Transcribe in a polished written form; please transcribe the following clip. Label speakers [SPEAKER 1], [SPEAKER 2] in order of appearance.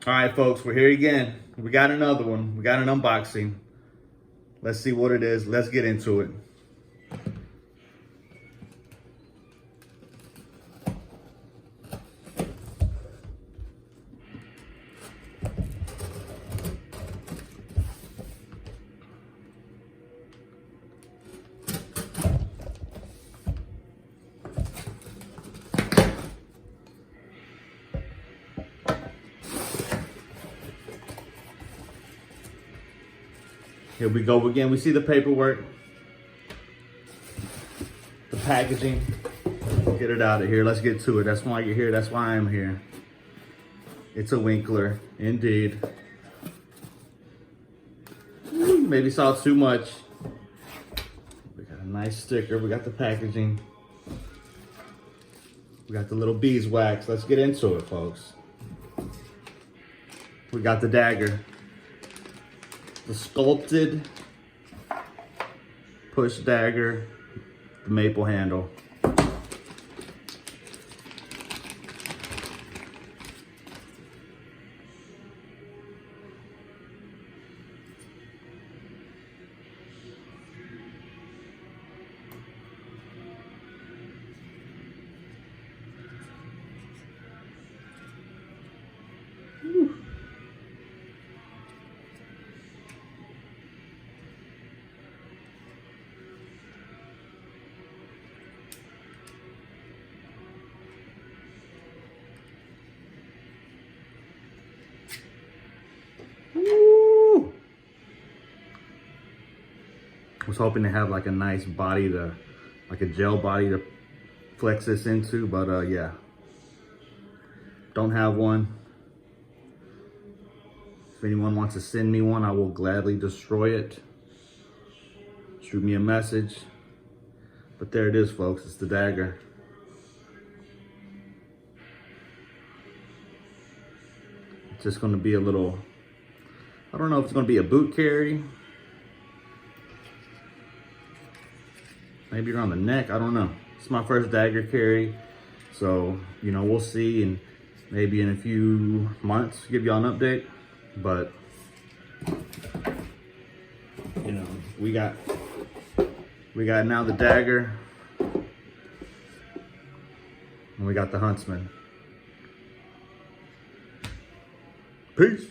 [SPEAKER 1] All right, folks, we're here again. We got another one. We got an unboxing. Let's see what it is. Let's get into it. Here we go again. We see the paperwork, the packaging. Get it out of here. Let's get to it. That's why you're here. That's why I'm here. It's a Winkler, indeed. Maybe saw too much. We got a nice sticker. We got the packaging. We got the little beeswax. Let's get into it, folks. We got the Dagger. The sculpted push dagger, the maple handle. Was hoping to have like a nice body to, like a gel body to flex this into, but yeah. Don't have one. If anyone wants to send me one, I will gladly destroy it. Shoot me a message. But there it is, folks. It's the Dagger. It's just gonna be a little, I don't know if it's gonna be a boot carry. Maybe around the neck, I don't know. It's my first Dagger carry. So, you know, we'll see, and maybe in a few months, give y'all an update. But, you know, we got now the Dagger, and we got the Huntsman. Peace.